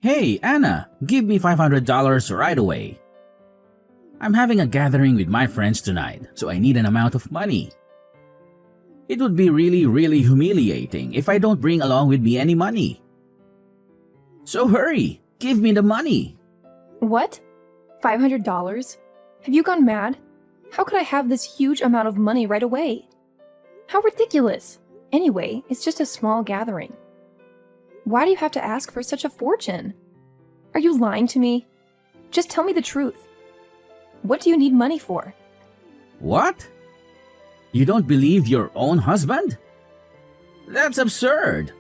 Hey, Anna, give me $500 right away. I'm having a gathering with my friends tonight, so I need an amount of money. It would be really humiliating if I don't bring along with me any money. So hurry, give me the money. What? $500? Have you gone mad? How could I have this huge amount of money right away? How ridiculous! Anyway, it's just a small gathering. Why do you have to ask for such a fortune? Are you lying to me? Just tell me the truth. What do you need money for? What? You don't believe your own husband? That's absurd.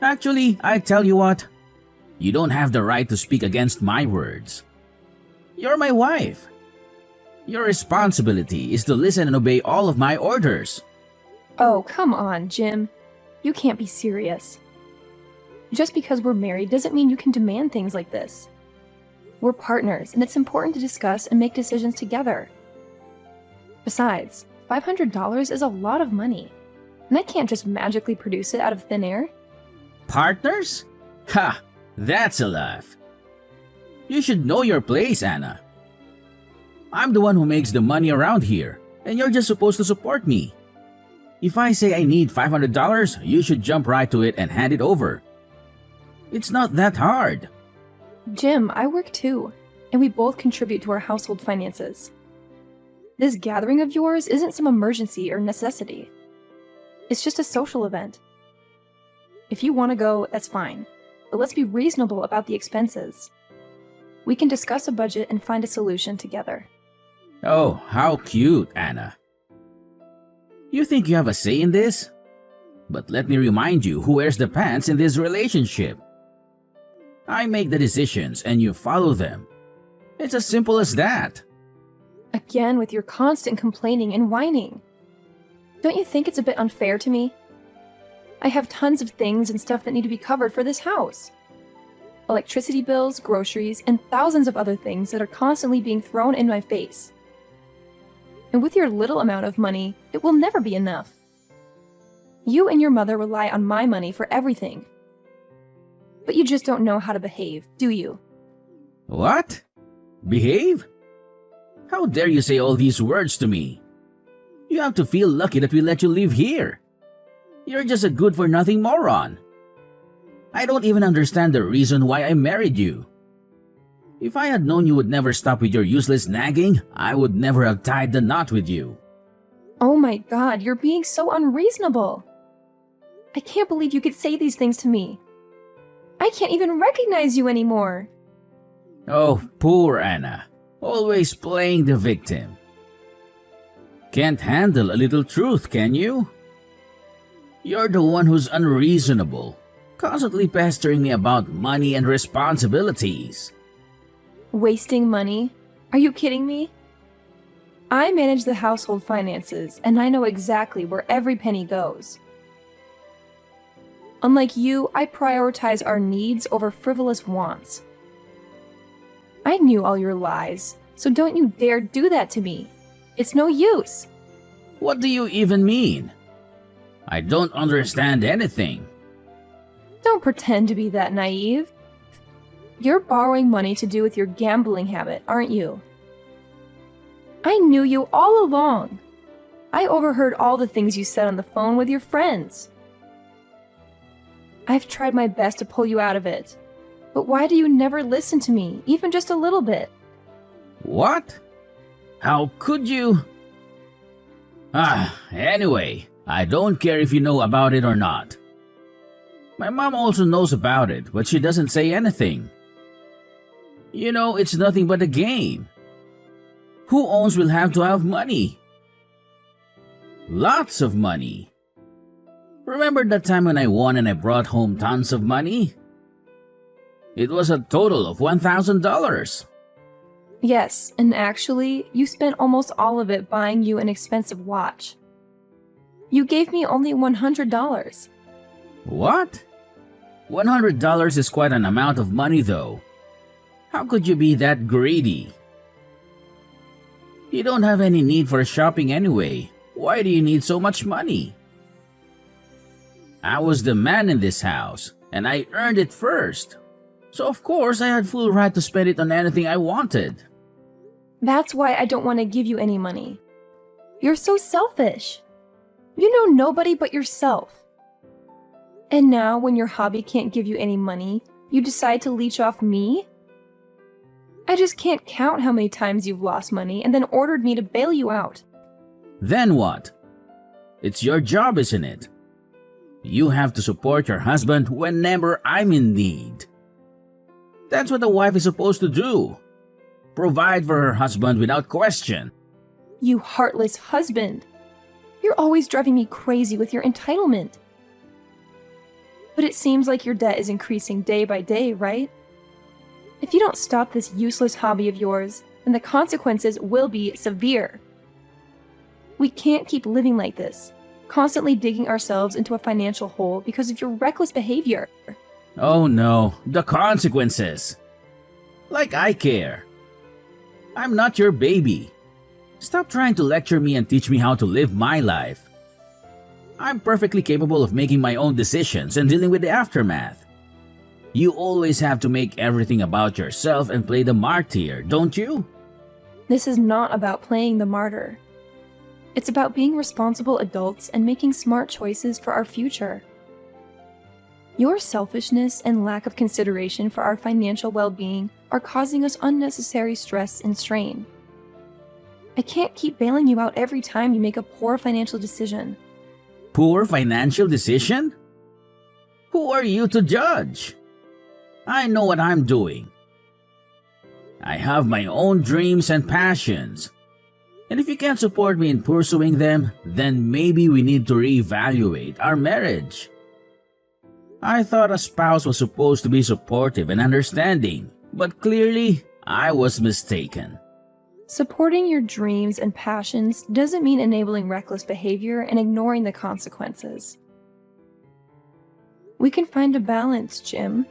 Actually, I tell you what, you don't have the right to speak against my words. You're my wife. Your responsibility is to listen and obey all of my orders. Oh, come on, Jim. You can't be serious. Just because we're married doesn't mean you can demand things like this. We're partners, and it's important to discuss and make decisions together. Besides, $500 is a lot of money, and I can't just magically produce it out of thin air. Partners? Ha! That's a laugh. You should know your place, Anna. I'm the one who makes the money around here, and you're just supposed to support me. If I say I need $500, you should jump right to it and hand it over. It's not that hard. Jim, I work too, and we both contribute to our household finances. This gathering of yours isn't some emergency or necessity. It's just a social event. If you want to go, that's fine, but let's be reasonable about the expenses. We can discuss a budget and find a solution together. Oh, how cute, Anna. You think you have a say in this? But let me remind you who wears the pants in this relationship. I make the decisions and you follow them. It's as simple as that. Again with your constant complaining and whining. Don't you think it's a bit unfair to me? I have tons of things and stuff that need to be covered for this house. Electricity bills, groceries, and thousands of other things that are constantly being thrown in my face. And with your little amount of money, it will never be enough. You and your mother rely on my money for everything. But you just don't know how to behave, do you? What? Behave? How dare you say all these words to me? You have to feel lucky that we let you live here. You're just a good-for-nothing moron. I don't even understand the reason why I married you. If I had known you would never stop with your useless nagging, I would never have tied the knot with you. Oh my God, you're being so unreasonable. I can't believe you could say these things to me. I can't even recognize you anymore. Oh, poor Anna. Always playing the victim. Can't handle a little truth, can you? You're the one who's unreasonable, constantly pestering me about money and responsibilities. Wasting money? Are you kidding me? I manage the household finances, and I know exactly where every penny goes. Unlike you, I prioritize our needs over frivolous wants. I knew all your lies, so don't you dare do that to me. It's no use. What do you even mean? I don't understand anything. Don't pretend to be that naive. You're borrowing money to do with your gambling habit, aren't you? I knew you all along. I overheard all the things you said on the phone with your friends. I've tried my best to pull you out of it. But why do you never listen to me, even just a little bit? What? How could you? Anyway, I don't care if you know about it or not. My mom also knows about it, but she doesn't say anything. You know, it's nothing but a game. Who owns will have to have money? Lots of money. Remember that time when I won and I brought home tons of money? It was a total of $1,000. Yes, and actually, you spent almost all of it buying you an expensive watch. You gave me only $100. What? $100 is quite an amount of money though. How could you be that greedy? You don't have any need for shopping anyway. Why do you need so much money? I was the man in this house, and I earned it first. So of course I had full right to spend it on anything I wanted. That's why I don't want to give you any money. You're so selfish. You know nobody but yourself. And now, when your hobby can't give you any money, you decide to leech off me? I just can't count how many times you've lost money and then ordered me to bail you out. Then what? It's your job, isn't it? You have to support your husband whenever I'm in need. That's what a wife is supposed to do. Provide for her husband without question. You heartless husband. You're always driving me crazy with your entitlement. But it seems like your debt is increasing day by day, right? If you don't stop this useless hobby of yours, then the consequences will be severe. We can't keep living like this, constantly digging ourselves into a financial hole because of your reckless behavior. Oh no, the consequences. Like I care. I'm not your baby. Stop trying to lecture me and teach me how to live my life. I'm perfectly capable of making my own decisions and dealing with the aftermath. You always have to make everything about yourself and play the martyr, don't you? This is not about playing the martyr. It's about being responsible adults and making smart choices for our future. Your selfishness and lack of consideration for our financial well-being are causing us unnecessary stress and strain. I can't keep bailing you out every time you make a poor financial decision. Poor financial decision? Who are you to judge? I know what I'm doing. I have my own dreams and passions. And if you can't support me in pursuing them, then maybe we need to reevaluate our marriage. I thought a spouse was supposed to be supportive and understanding, but clearly I was mistaken. Supporting your dreams and passions doesn't mean enabling reckless behavior and ignoring the consequences. We can find a balance, Jim.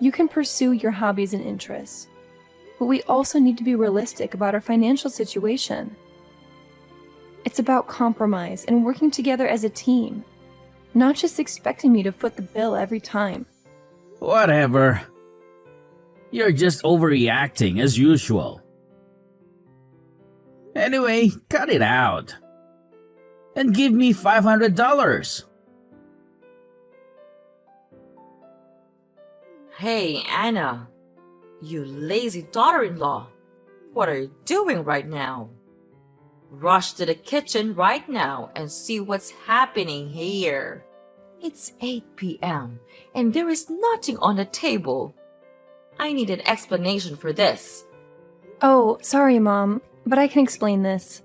You can pursue your hobbies and interests, but we also need to be realistic about our financial situation. It's about compromise and working together as a team, not just expecting me to foot the bill every time. Whatever. You're just overreacting as usual. Anyway, cut it out. And give me $500. Hey, Anna, you lazy daughter-in-law. What are you doing right now? Rush to the kitchen right now and see what's happening here. It's 8 p.m. and there is nothing on the table. I need an explanation for this. Oh, sorry, Mom, but I can explain this.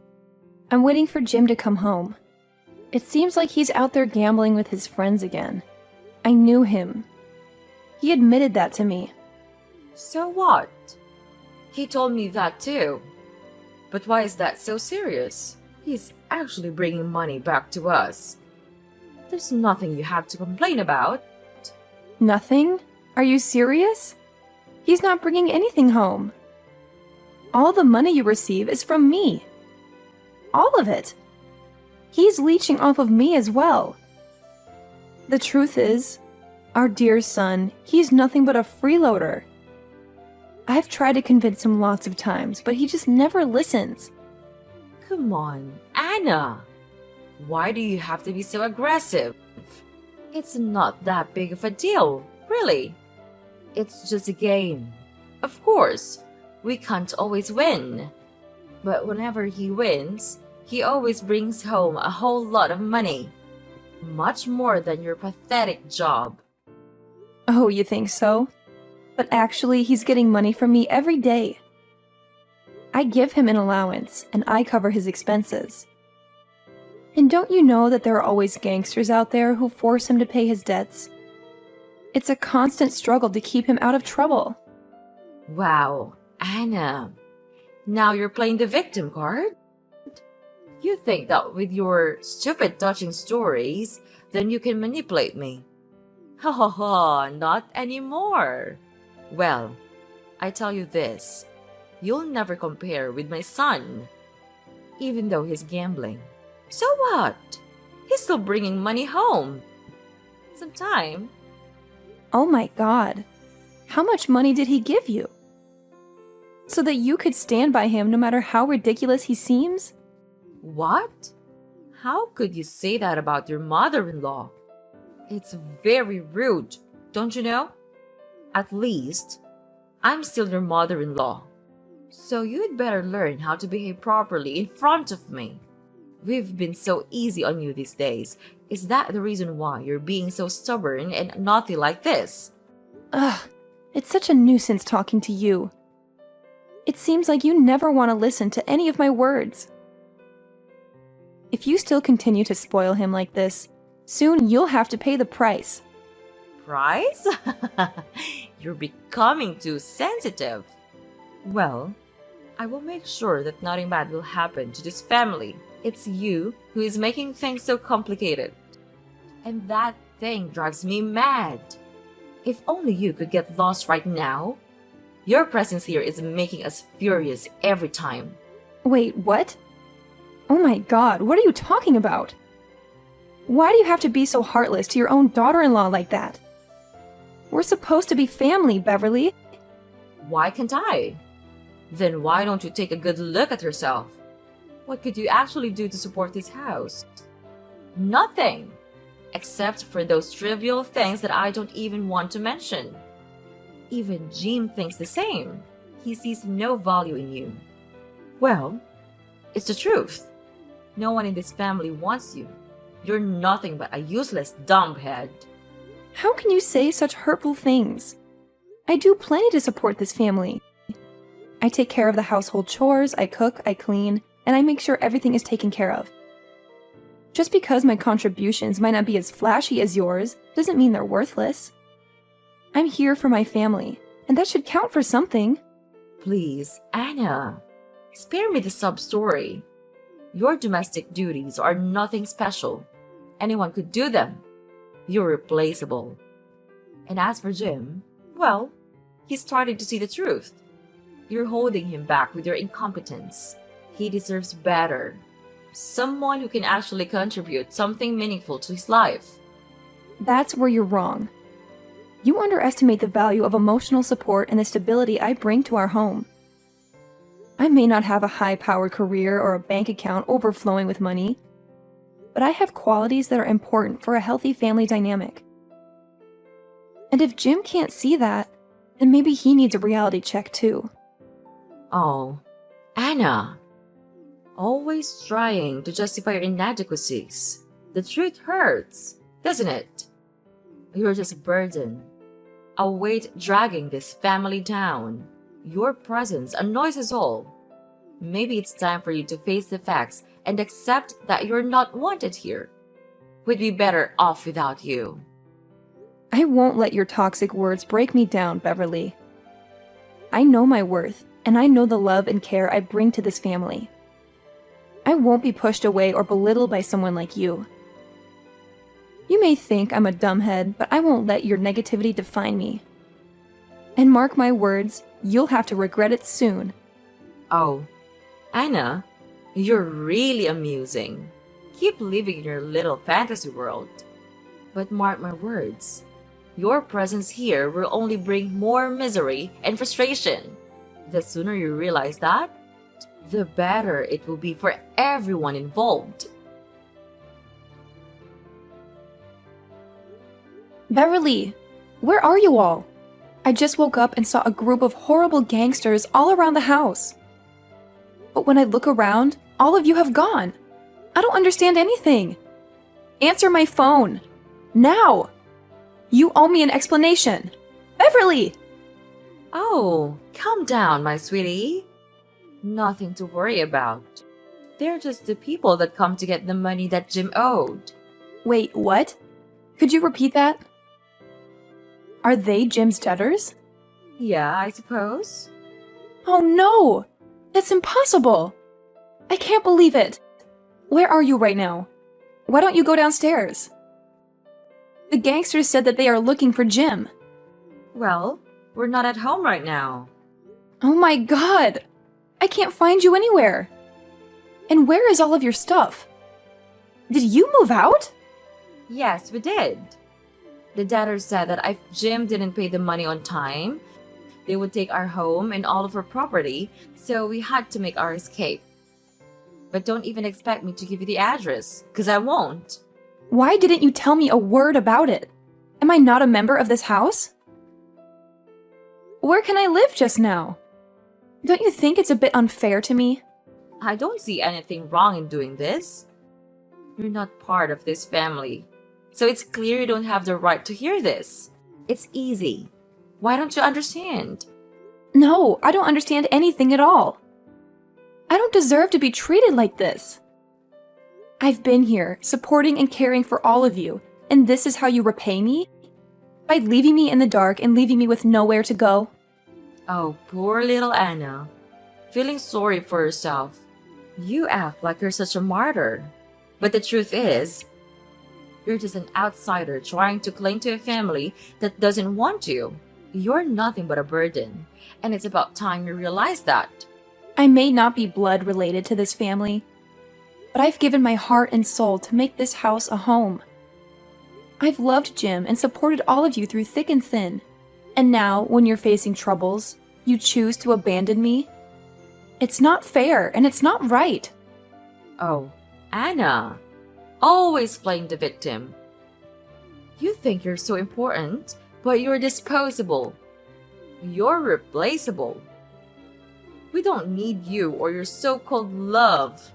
I'm waiting for Jim to come home. It seems like he's out there gambling with his friends again. I knew him. He admitted that to me. So what? He told me that too. But why is that so serious? He's actually bringing money back to us. There's nothing you have to complain about. Nothing? Are you serious? He's not bringing anything home. All the money you receive is from me. All of it. He's leeching off of me as well. The truth is, our dear son, he's nothing but a freeloader. I've tried to convince him lots of times, but he just never listens. Come on, Anna. Why do you have to be so aggressive? It's not that big of a deal, really. It's just a game. Of course, we can't always win. But whenever he wins, he always brings home a whole lot of money. Much more than your pathetic job. Oh, you think so? But actually, he's getting money from me every day. I give him an allowance, and I cover his expenses. And don't you know that there are always gangsters out there who force him to pay his debts? It's a constant struggle to keep him out of trouble. Wow, Anna. Now you're playing the victim card? You think that with your stupid touching stories, then you can manipulate me. Ha ha ha, not anymore. Well, I tell you this, you'll never compare with my son. Even though he's gambling. So what? He's still bringing money home. Sometime. Oh my God, How much money did he give you? So that you could stand by him no matter how ridiculous he seems? What? How could you say that about your mother-in-law? It's very rude, don't you know? At least, I'm still your mother-in-law. So you'd better learn how to behave properly in front of me. We've been so easy on you these days. Is that the reason why you're being so stubborn and naughty like this? Ugh, it's such a nuisance talking to you. It seems like you never want to listen to any of my words. If you still continue to spoil him like this, soon you'll have to pay the price. Price? You're becoming too sensitive. Well, I will make sure that nothing bad will happen to this family. It's you who is making things so complicated. And that thing drives me mad. If only you could get lost right now. Your presence here is making us furious every time. Wait, what? Oh my god, what are you talking about? Why do you have to be so heartless to your own daughter-in-law like that? We're supposed to be family, Beverly. Why can't I? Then why don't you take a good look at yourself? What could you actually do to support this house? Nothing! Except for those trivial things that I don't even want to mention. Even Jim thinks the same. He sees no value in you. Well, it's the truth. No one in this family wants you. You're nothing but a useless dumbhead. How can you say such hurtful things? I do plenty to support this family. I take care of the household chores, I cook, I clean, and I make sure everything is taken care of. Just because my contributions might not be as flashy as yours doesn't mean they're worthless. I'm here for my family, and that should count for something. Please, Anna, spare me the sub-story. Your domestic duties are nothing special. Anyone could do them. You're replaceable. And as for Jim, well, he's starting to see the truth. You're holding him back with your incompetence. He deserves better. Someone who can actually contribute something meaningful to his life. That's where you're wrong. You underestimate the value of emotional support and the stability I bring to our home. I may not have a high-powered career or a bank account overflowing with money, but I have qualities that are important for a healthy family dynamic. And if Jim can't see that, then maybe he needs a reality check too. Oh, Anna. Always trying to justify your inadequacies. The truth hurts, doesn't it? You're just a burden. A weight dragging this family down. Your presence annoys us all. Maybe it's time for you to face the facts and accept that you're not wanted here. We'd be better off without you. I won't let your toxic words break me down, Beverly. I know my worth, and I know the love and care I bring to this family. I won't be pushed away or belittled by someone like you. You may think I'm a dumbhead, but I won't let your negativity define me. And mark my words, you'll have to regret it soon. Oh, Anna, you're really amusing. Keep living in your little fantasy world. But mark my words, your presence here will only bring more misery and frustration. The sooner you realize that, the better it will be for everyone involved. Beverly, where are you all? I just woke up and saw a group of horrible gangsters all around the house. But when I look around, all of you have gone. I don't understand anything. Answer my phone. Now! You owe me an explanation. Beverly! Oh, calm down, my sweetie. Nothing to worry about. They're just the people that come to get the money that Jim owed. Wait, what? Could you repeat that? Are they Jim's debtors? Yeah, I suppose. Oh no! That's impossible! I can't believe it! Where are you right now? Why don't you go downstairs? The gangsters said that they are looking for Jim. Well, we're not at home right now. Oh my god! I can't find you anywhere! And where is all of your stuff? Did you move out? Yes, we did. The debtor said that if Jim didn't pay the money on time, they would take our home and all of our property, so we had to make our escape. But don't even expect me to give you the address, because I won't. Why didn't you tell me a word about it? Am I not a member of this house? Where can I live just now? Don't you think it's a bit unfair to me? I don't see anything wrong in doing this. You're not part of this family, so it's clear you don't have the right to hear this. It's easy. Why don't you understand? No, I don't understand anything at all. I don't deserve to be treated like this. I've been here, supporting and caring for all of you, and this is how you repay me? By leaving me in the dark and leaving me with nowhere to go? Oh, poor little Anna. Feeling sorry for yourself. You act like you're such a martyr. But the truth is, you're just an outsider trying to cling to a family that doesn't want you. You're nothing but a burden, and it's about time you realize that. I may not be blood related to this family, but I've given my heart and soul to make this house a home. I've loved Jim and supported all of you through thick and thin, and now, when you're facing troubles, you choose to abandon me? It's not fair, and it's not right. Oh, Anna, always playing the victim. You think you're so important, but you're disposable. You're replaceable. We don't need you or your so-called love.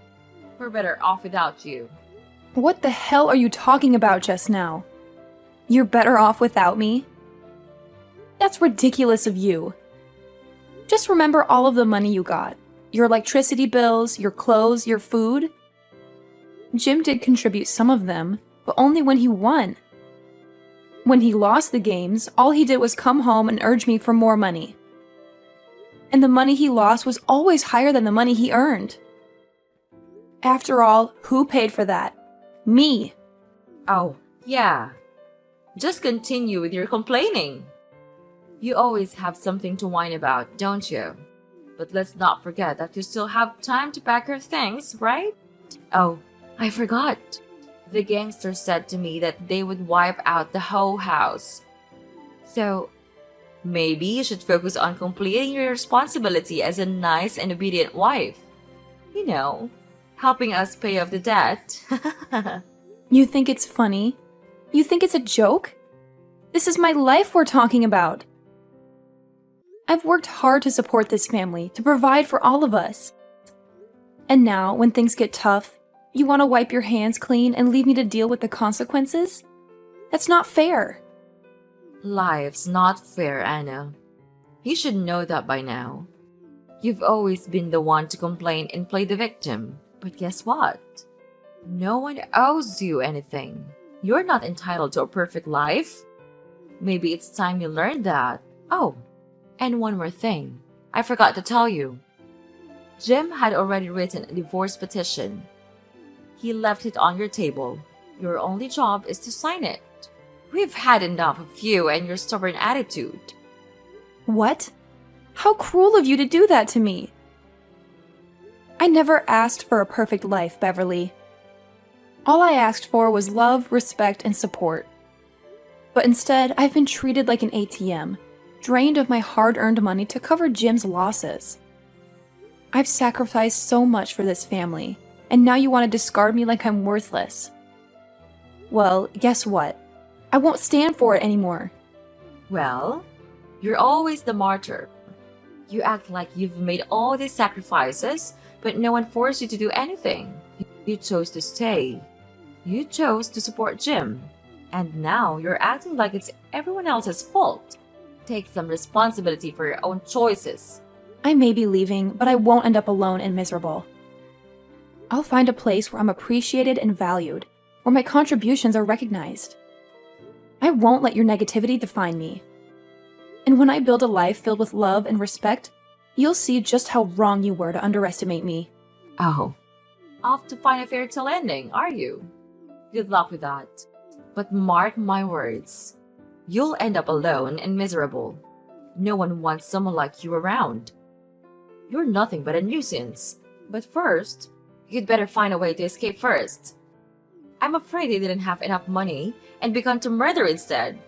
We're better off without you. What the hell are you talking about just now? You're better off without me? That's ridiculous of you. Just remember all of the money you got. Your electricity bills, your clothes, your food. Jim did contribute some of them, but only when he won. When he lost the games, all he did was come home and urge me for more money. And the money he lost was always higher than the money he earned. After all, who paid for that? Me. Oh, yeah. Just continue with your complaining. You always have something to whine about, don't you? But let's not forget that you still have time to pack your things, right? Oh, I forgot. The gangster said to me that they would wipe out the whole house. So, maybe you should focus on completing your responsibility as a nice and obedient wife. You know, helping us pay off the debt. You think it's funny? You think it's a joke? This is my life we're talking about. I've worked hard to support this family, to provide for all of us. And now, when things get tough, you want to wipe your hands clean and leave me to deal with the consequences? That's not fair. Life's not fair, Anna. You should know that by now. You've always been the one to complain and play the victim. But guess what? No one owes you anything. You're not entitled to a perfect life. Maybe it's time you learned that. Oh, and one more thing. I forgot to tell you. Jim had already written a divorce petition. He left it on your table. Your only job is to sign it. We've had enough of you and your stubborn attitude. What? How cruel of you to do that to me. I never asked for a perfect life, Beverly. All I asked for was love, respect, and support. But instead, I've been treated like an ATM, drained of my hard-earned money to cover Jim's losses. I've sacrificed so much for this family, and now you want to discard me like I'm worthless. Well, guess what? I won't stand for it anymore. Well, you're always the martyr. You act like you've made all these sacrifices, but no one forced you to do anything. You chose to stay. You chose to support Jim. And now you're acting like it's everyone else's fault. Take some responsibility for your own choices. I may be leaving, but I won't end up alone and miserable. I'll find a place where I'm appreciated and valued, where my contributions are recognized. I won't let your negativity define me. And when I build a life filled with love and respect, you'll see just how wrong you were to underestimate me. Oh, off to find a fairy tale ending, are you? Good luck with that. But mark my words, you'll end up alone and miserable. No one wants someone like you around. You're nothing but a nuisance. But first, you'd better find a way to escape first. I'm afraid they didn't have enough money and began to murder instead.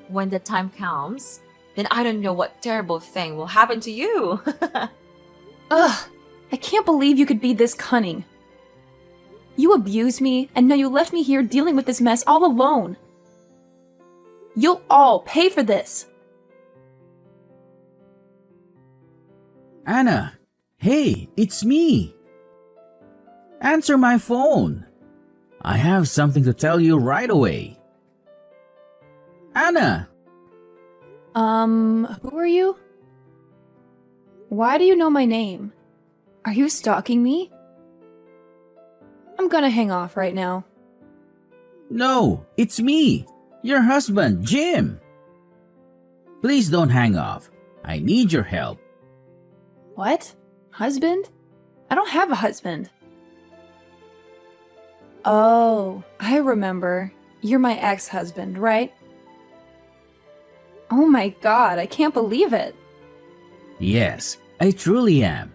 When the time comes, then I don't know what terrible thing will happen to you. Ugh, I can't believe you could be this cunning. You abused me, and now you left me here dealing with this mess all alone. You'll all pay for this. Anna, hey, it's me. Answer my phone. I have something to tell you right away. Anna! Who are you? Why do you know my name? Are you stalking me? I'm gonna hang off right now. No, it's me, your husband, Jim. Please don't hang off. I need your help. What? Husband? I don't have a husband. Oh, I remember. You're my ex-husband, right? Oh my god, I can't believe it. Yes, I truly am.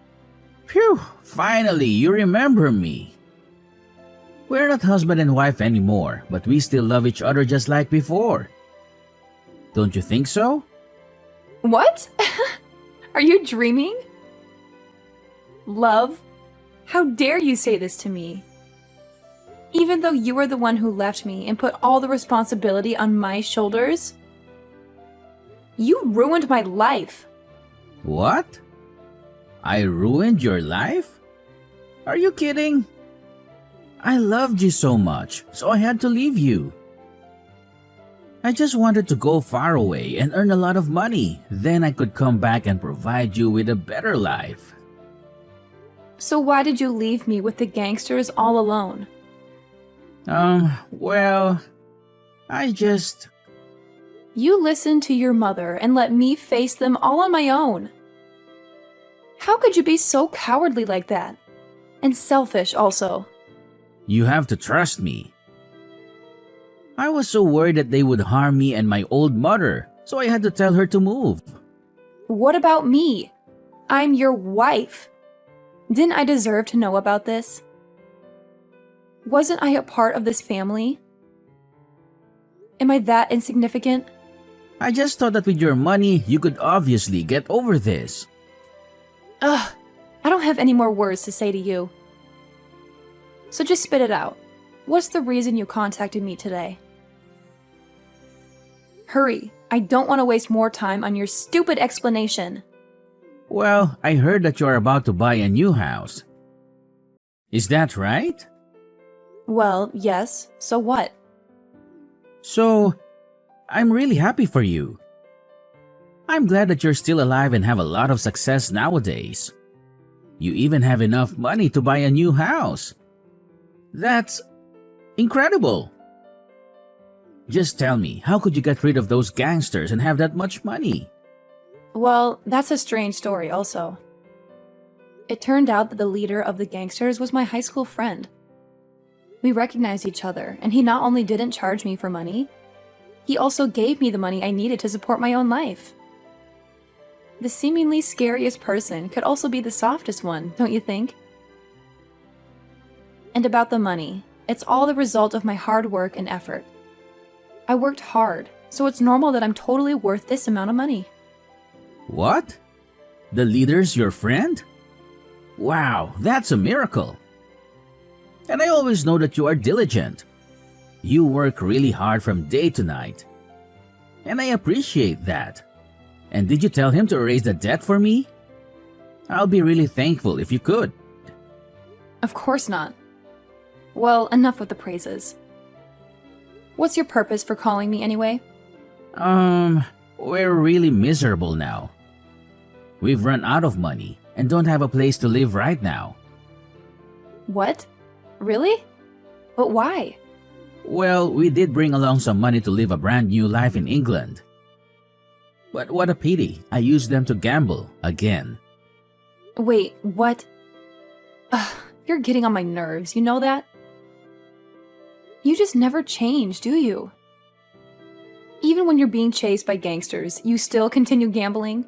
Phew, finally you remember me. We're not husband and wife anymore, but we still love each other just like before. Don't you think so? What? Are you dreaming? Love? How dare you say this to me? Even though you were the one who left me and put all the responsibility on my shoulders? You ruined my life. What? I ruined your life? Are you kidding? I loved you so much, so I had to leave you. I just wanted to go far away and earn a lot of money. Then I could come back and provide you with a better life. So why did you leave me with the gangsters all alone? Well, I just... You listened to your mother and let me face them all on my own. How could you be so cowardly like that? And selfish also. You have to trust me. I was so worried that they would harm me and my old mother, so I had to tell her to move. What about me? I'm your wife. Didn't I deserve to know about this? Wasn't I a part of this family? Am I that insignificant? I just thought that with your money, you could obviously get over this. Ugh, I don't have any more words to say to you. So just spit it out. What's the reason you contacted me today? Hurry, I don't want to waste more time on your stupid explanation. Well, I heard that you are about to buy a new house. Is that right? Well, yes, so what? So, I'm really happy for you. I'm glad that you're still alive and have a lot of success nowadays. You even have enough money to buy a new house. That's incredible. Just tell me, how could you get rid of those gangsters and have that much money? Well, that's a strange story also. It turned out that the leader of the gangsters was my high school friend. We recognized each other, and he not only didn't charge me for money, he also gave me the money I needed to support my own life. The seemingly scariest person could also be the softest one, don't you think? And about the money, it's all the result of my hard work and effort. I worked hard, so it's normal that I'm totally worth this amount of money. What? The leader's your friend? Wow, that's a miracle. And I always know that you are diligent. You work really hard from day to night. And I appreciate that. And did you tell him to erase the debt for me? I'll be really thankful if you could. Of course not. Well, enough with the praises. What's your purpose for calling me anyway? We're really miserable now. We've run out of money and don't have a place to live right now. What? Really? But why? Well, we did bring along some money to live a brand new life in England. But what a pity, I used them to gamble again. Wait, what? Ugh, you're getting on my nerves, you know that? You just never change, do you? Even when you're being chased by gangsters, you still continue gambling?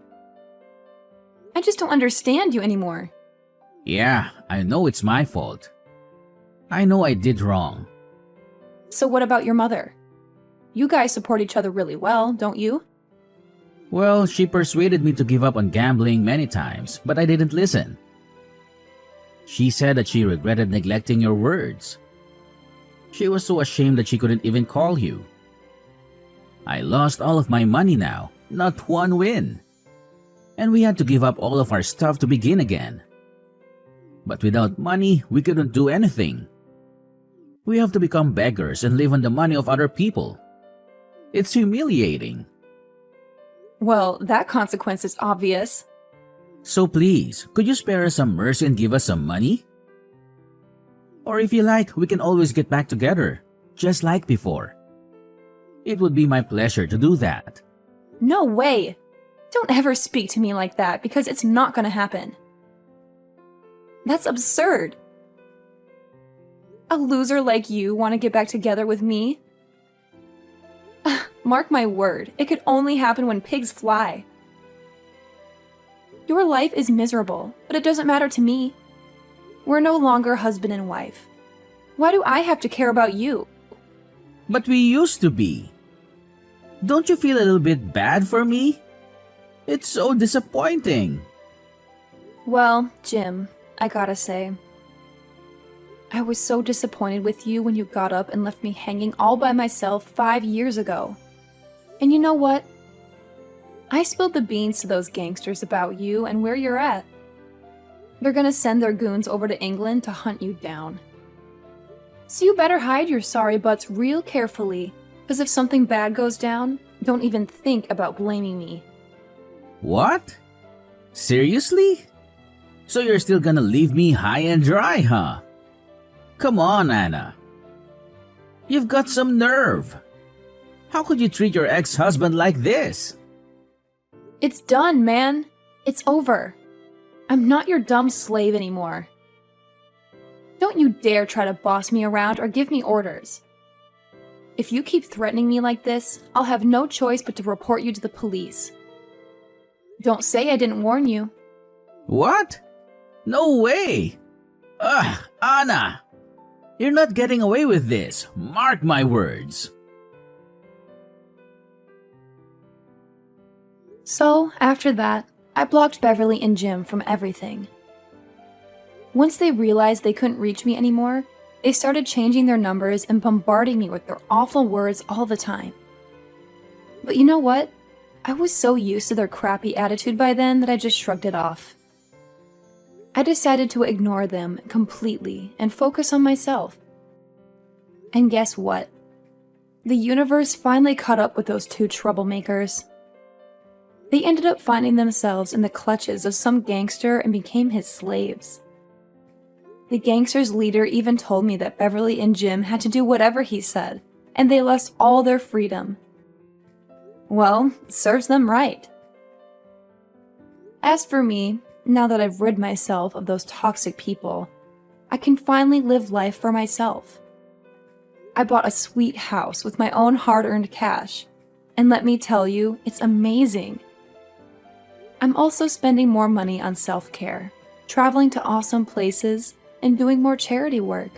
I just don't understand you anymore. Yeah, I know it's my fault. I know I did wrong. So what about your mother? You guys support each other really well, don't you? Well, she persuaded me to give up on gambling many times, but I didn't listen. She said that she regretted neglecting your words. She was so ashamed that she couldn't even call you. I lost all of my money now, not one win. And we had to give up all of our stuff to begin again. But without money, we couldn't do anything. We have to become beggars and live on the money of other people. It's humiliating. Well, that consequence is obvious. So please, could you spare us some mercy and give us some money? Or if you like, we can always get back together, just like before. It would be my pleasure to do that. No way! Don't ever speak to me like that because it's not gonna happen. That's absurd. A loser like you want to get back together with me? Mark my word, it could only happen when pigs fly. Your life is miserable, but it doesn't matter to me. We're no longer husband and wife. Why do I have to care about you? But we used to be. Don't you feel a little bit bad for me? It's so disappointing. Well, Jim, I gotta say, I was so disappointed with you when you got up and left me hanging all by myself 5 years ago. And you know what? I spilled the beans to those gangsters about you and where you're at. They're gonna send their goons over to England to hunt you down. So you better hide your sorry butts real carefully, because if something bad goes down, don't even think about blaming me. What? Seriously? So you're still gonna leave me high and dry, huh? Come on, Anna. You've got some nerve. How could you treat your ex-husband like this? It's done, man. It's over. I'm not your dumb slave anymore. Don't you dare try to boss me around or give me orders. If you keep threatening me like this, I'll have no choice but to report you to the police. Don't say I didn't warn you. What? No way! Ugh, Anna! You're not getting away with this. Mark my words. So, after that, I blocked Beverly and Jim from everything. Once they realized they couldn't reach me anymore, they started changing their numbers and bombarding me with their awful words all the time. But you know what? I was so used to their crappy attitude by then that I just shrugged it off. I decided to ignore them completely and focus on myself. And guess what? The universe finally caught up with those two troublemakers. They ended up finding themselves in the clutches of some gangster and became his slaves. The gangster's leader even told me that Beverly and Jim had to do whatever he said, and they lost all their freedom. Well, serves them right. As for me, now that I've rid myself of those toxic people, I can finally live life for myself. I bought a sweet house with my own hard-earned cash, and let me tell you, it's amazing. I'm also spending more money on self-care, traveling to awesome places, and doing more charity work.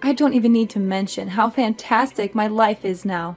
I don't even need to mention how fantastic my life is now.